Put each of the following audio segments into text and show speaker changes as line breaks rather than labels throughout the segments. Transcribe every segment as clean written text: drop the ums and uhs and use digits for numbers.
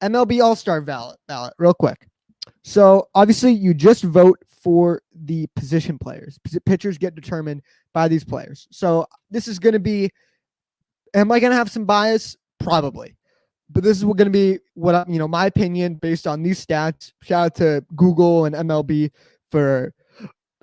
MLB All-Star ballot real quick. So obviously you just vote for the position players. Pitchers get determined by these players. So this is going to be, am I going to have some bias? Probably. But this is going to be what, my opinion based on these stats. Shout out to Google and MLB for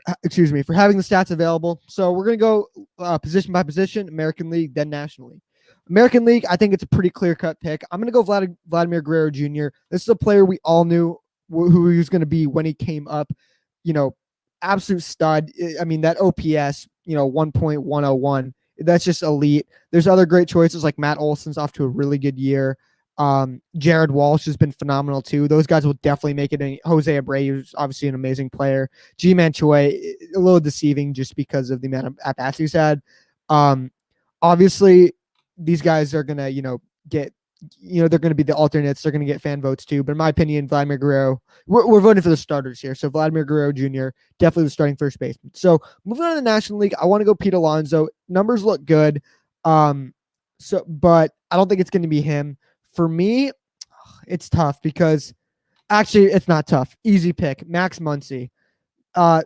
having the stats available. So we're going to go position by position, American League, then National League. American League, I think it's a pretty clear-cut pick. I'm going to go Vladimir Guerrero Jr. This is a player we all knew who he was going to be when he came up. Absolute stud. I mean, that OPS, 1.101. That's just elite. There's other great choices like Matt Olson's off to a really good year. Jared Walsh has been phenomenal too. Those guys will definitely make it. Jose Abreu is obviously an amazing player. G-Man Choi, a little deceiving just because of the amount of at-bats he's had. Obviously, these guys are going to, get, they're going to be the alternates. They're going to get fan votes too. But in my opinion, Vladimir Guerrero, we're voting for the starters here. So Vladimir Guerrero Jr., definitely the starting first baseman. So moving on to the National League, I want to go Pete Alonso. Numbers look good. But I don't think it's going to be him. For me, it's tough because actually it's not tough. Easy pick. Max Muncie.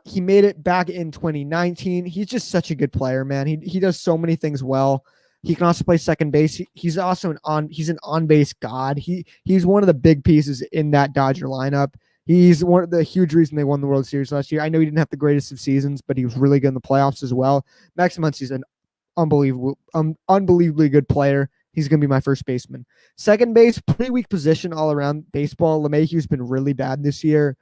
He made it back in 2019. He's just such a good player, man. He does so many things well. He can also play second base. He's also he's an on-base god. He's one of the big pieces in that Dodger lineup. He's one of the huge reason they won the World Series last year. I know he didn't have the greatest of seasons, but he was really good in the playoffs as well. Max Muncy's an unbelievably good player. He's going to be my first baseman. Second base, pretty weak position all around baseball. LeMahieu's been really bad this year.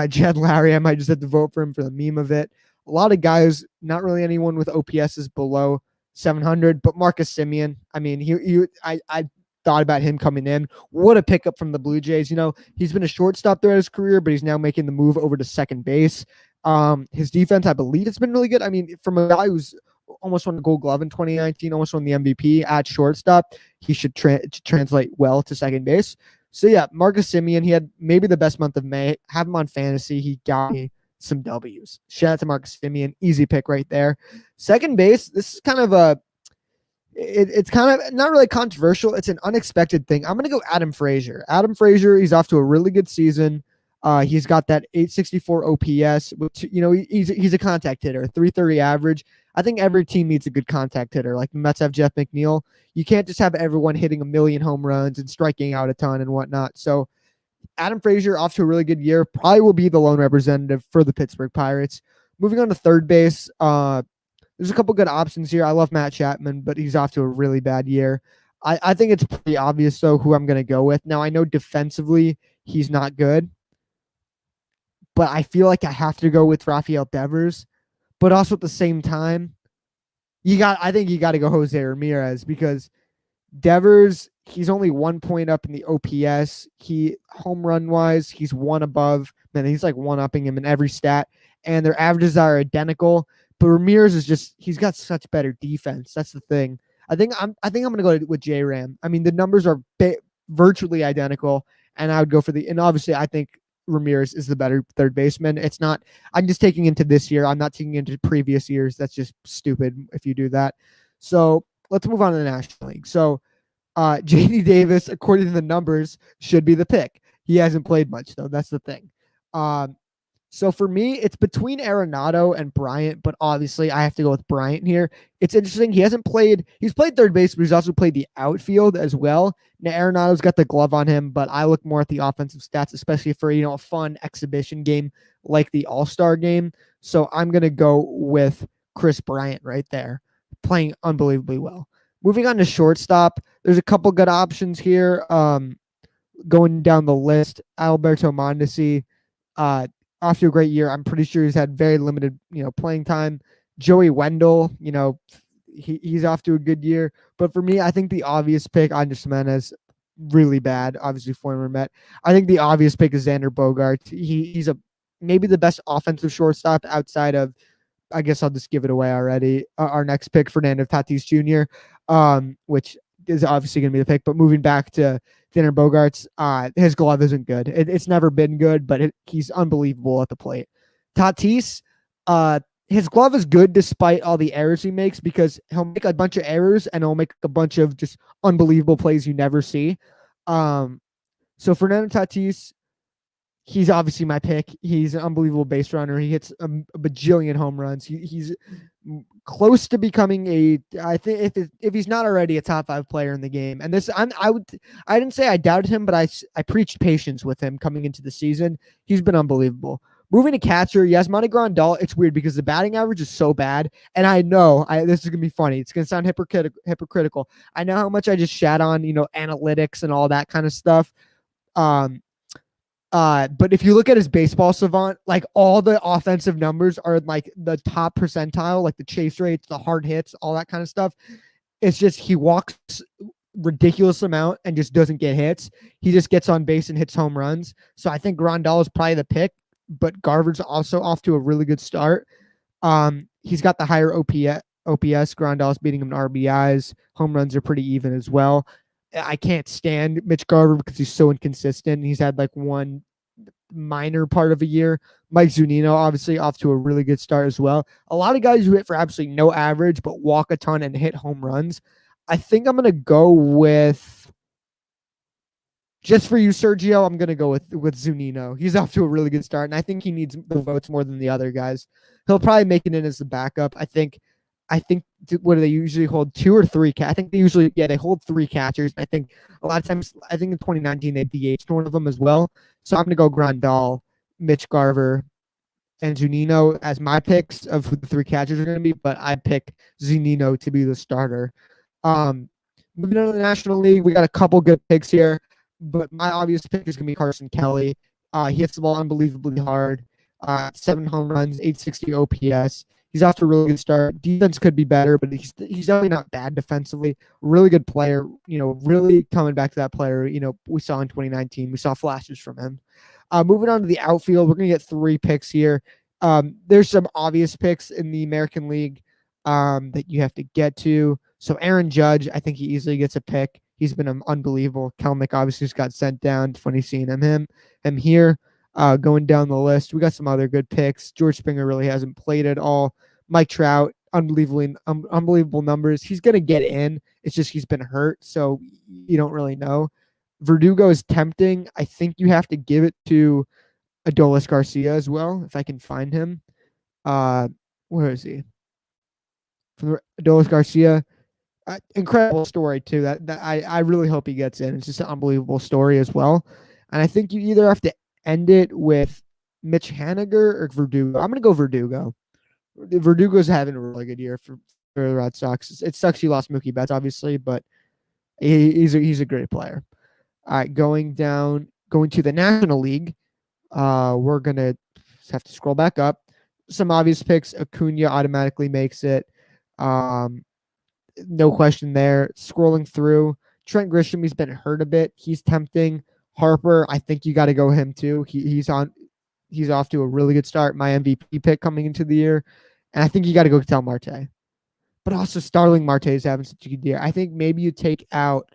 Jed Larry, I might just have to vote for him for the meme of it. A lot of guys, not really anyone with OPSs below 700, but Marcus Semien. I mean, I thought about him coming in. What a pickup from the Blue Jays. He's been a shortstop throughout his career, but he's now making the move over to second base. His defense, I believe it's been really good. I mean, from a guy who's almost won the Gold Glove in 2019, almost won the MVP at shortstop, he should translate well to second base. So yeah, Marcus Semien, he had maybe the best month of May. Have him on fantasy. He got me some W's. Shout out to Marcus Semien. Easy pick right there. Second base, this is kind of it's kind of not really controversial. It's an unexpected thing. I'm going to go Adam Frazier. Adam Frazier, he's off to a really good season. He's got that 864 OPS, which, he's a contact hitter, 330 average. I think every team needs a good contact hitter. Like the Mets have Jeff McNeil. You can't just have everyone hitting a million home runs and striking out a ton and whatnot. So Adam Frazier off to a really good year, probably will be the lone representative for the Pittsburgh Pirates. Moving on to third base, there's a couple good options here. I love Matt Chapman, but he's off to a really bad year. I think it's pretty obvious, though, who I'm going to go with. Now, I know defensively he's not good, but I feel like I have to go with Rafael Devers. But also at the same time, I think you got to go Jose Ramirez because Devers, he's only 1 point up in the OPS. Home run wise, he's one above. Man, he's like one upping him in every stat, and their averages are identical. But Ramirez is he's got such better defense. That's the thing. I think I'm going to go with J-Ram. I mean, the numbers are virtually identical, and I would go for and obviously I think Ramirez is the better third baseman. It's not, I'm just taking into this year. I'm not taking into previous years. That's just stupid if you do that. So let's move on to the National League. So JD Davis, according to the numbers, should be the pick. He hasn't played much though. That's the thing. So for me, it's between Arenado and Bryant, but obviously I have to go with Bryant here. It's interesting. He's played third base, but he's also played the outfield as well. Now Arenado's got the glove on him, but I look more at the offensive stats, especially for, a fun exhibition game like the All-Star game. So I'm going to go with Chris Bryant right there, playing unbelievably well. Moving on to shortstop, there's a couple good options here. Going down the list, Alberto Mondasi, off to a great year. I'm pretty sure he's had very limited, playing time. Joey Wendell, he's off to a good year. But for me, I think the obvious pick, Andres Gimenez, really bad. Obviously, former Met. I think the obvious pick is Xander Bogaerts. He's maybe the best offensive shortstop outside of, I guess I'll just give it away already. Our next pick, Fernando Tatis Jr., which is obviously going to be the pick. But moving back to Xander Bogaerts, his glove isn't good. It's never been good, but he's unbelievable at the plate. Tatis, his glove is good despite all the errors he makes because he'll make a bunch of errors and he'll make a bunch of just unbelievable plays you never see. So Fernando Tatis, he's obviously my pick. He's an unbelievable base runner. He hits a bajillion home runs. He's close to becoming I think if he's not already a top 5 player in the game. And this, I didn't say I doubted him, but I preached patience with him coming into the season. He's been unbelievable. Moving to catcher, Yasmani Grandal. It's weird because the batting average is so bad, and I know this is gonna be funny. It's gonna sound hypocritical. I know how much I just shat on analytics and all that kind of stuff. Um, but if you look at his baseball savant, like all the offensive numbers are like the top percentile, like the chase rates, the hard hits, all that kind of stuff. It's just he walks ridiculous amount and just doesn't get hits. He just gets on base and hits home runs. So I think Grandal is probably the pick, but Garver's also off to a really good start. He's got the higher OPS. Grandal's beating him in RBIs. Home runs are pretty even as well. I can't stand Mitch Garver because he's so inconsistent. He's had like one minor part of a year. Mike Zunino, obviously, off to a really good start as well. A lot of guys who hit for absolutely no average, but walk a ton and hit home runs. I think I'm going to go with, just for you, Sergio, I'm going to go with Zunino. He's off to a really good start, and I think he needs the votes more than the other guys. He'll probably make it in as the backup. I think what do they usually hold, 2 or 3? I think they hold 3 catchers. I think a lot of times, I think in 2019 they DH'd one of them as well. So I'm gonna go Grandal, Mitch Garver, and Zunino as my picks of who the 3 catchers are gonna be. But I pick Zunino to be the starter. Moving on to the National League, we got a couple good picks here, but my obvious pick is gonna be Carson Kelly. He hits the ball unbelievably hard. 7 home runs, 860 OPS. He's off to a really good start. Defense could be better, but he's definitely not bad defensively. Really good player, really coming back to that player, we saw in 2019. We saw flashes from him. Moving on to the outfield, we're going to get 3 picks here. There's some obvious picks in the American League that you have to get to. So Aaron Judge, I think he easily gets a pick. He's been unbelievable. Kelnick obviously just got sent down. Funny seeing him here. Going down the list, we got some other good picks. George Springer really hasn't played at all. Mike Trout, unbelievable numbers. He's going to get in. It's just he's been hurt, so you don't really know. Verdugo is tempting. I think you have to give it to Adolis Garcia as well, if I can find him. Where is he? From Adolis Garcia. Incredible story, too. That I really hope he gets in. It's just an unbelievable story as well. And I think you either have to end it with Mitch Haniger or Verdugo. I'm going to go Verdugo. Verdugo's having a really good year for the Red Sox. It sucks he lost Mookie Betts, obviously, but he's a great player. All right, going to the National League, we're going to have to scroll back up. Some obvious picks. Acuna automatically makes it. No question there. Scrolling through, Trent Grisham, he's been hurt a bit. He's tempting. Harper, I think you got to go him too. He's off to a really good start. My MVP pick coming into the year. And I think you got to go Ketel Marte. But also Starling Marte is having such a good year. I think maybe you take out.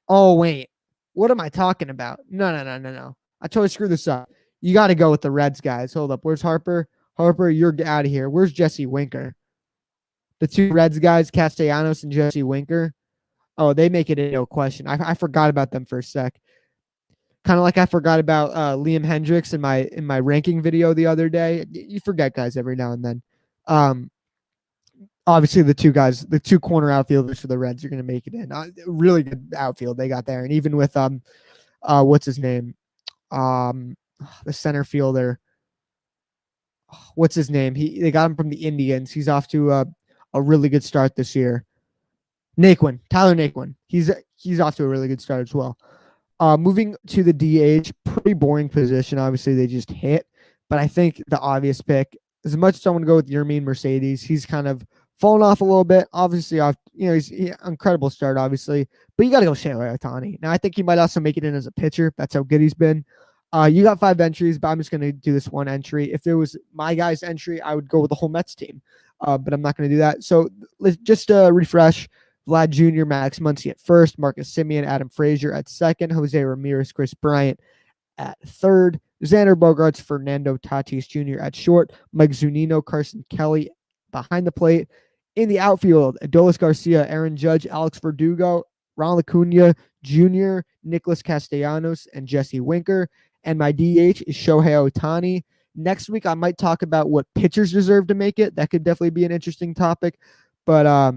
Oh, wait. What am I talking about? No. I totally screwed this up. You got to go with the Reds, guys. Hold up. Where's Harper? Harper, you're out of here. Where's Jesse Winker? The 2 Reds guys, Castellanos and Jesse Winker. Oh, they make it a no question. I forgot about them for a sec. Kind of like I forgot about Liam Hendricks in my ranking video the other day. You forget guys every now and then. Obviously the 2 corner outfielders for the Reds are going to make it in. Really good outfield they got there, and even with what's his name, the center fielder. What's his name? They got him from the Indians. He's off to a really good start this year. Tyler Naquin. He's off to a really good start as well. Moving to the DH, pretty boring position. Obviously, they just hit. But I think the obvious pick, as much as I want to go with Yermin Mercedes, he's kind of fallen off a little bit. Obviously, he's incredible start, obviously. But you got to go Shohei Ohtani. Now, I think he might also make it in as a pitcher. That's how good he's been. You got 5 entries, but I'm just going to do this 1 entry. If there was my guy's entry, I would go with the whole Mets team. But I'm not going to do that. So let's just refresh. Vlad Jr., Max Muncie at first, Marcus Semien, Adam Frazier at second, Jose Ramirez, Chris Bryant at third, Xander Bogaerts, Fernando Tatis Jr. at short, Mike Zunino, Carson Kelly behind the plate. In the outfield, Adolis Garcia, Aaron Judge, Alex Verdugo, Ronald Acuna, Jr., Nicholas Castellanos, and Jesse Winker. And my DH is Shohei Ohtani. Next week, I might talk about what pitchers deserve to make it. That could definitely be an interesting topic. But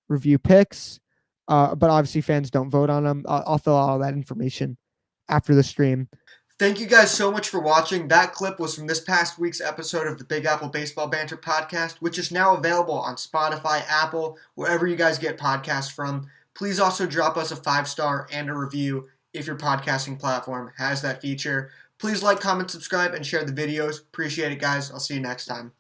review picks. But obviously, fans don't vote on them. I'll fill out all that information after the stream. Thank you guys so much for watching. That clip was from this past week's episode of the Big Apple Baseball Banter podcast, which is now available on Spotify, Apple, wherever you guys get podcasts from. Please also drop us a 5-star and a review if your podcasting platform has that feature. Please like, comment, subscribe, and share the videos. Appreciate it, guys. I'll see you next time.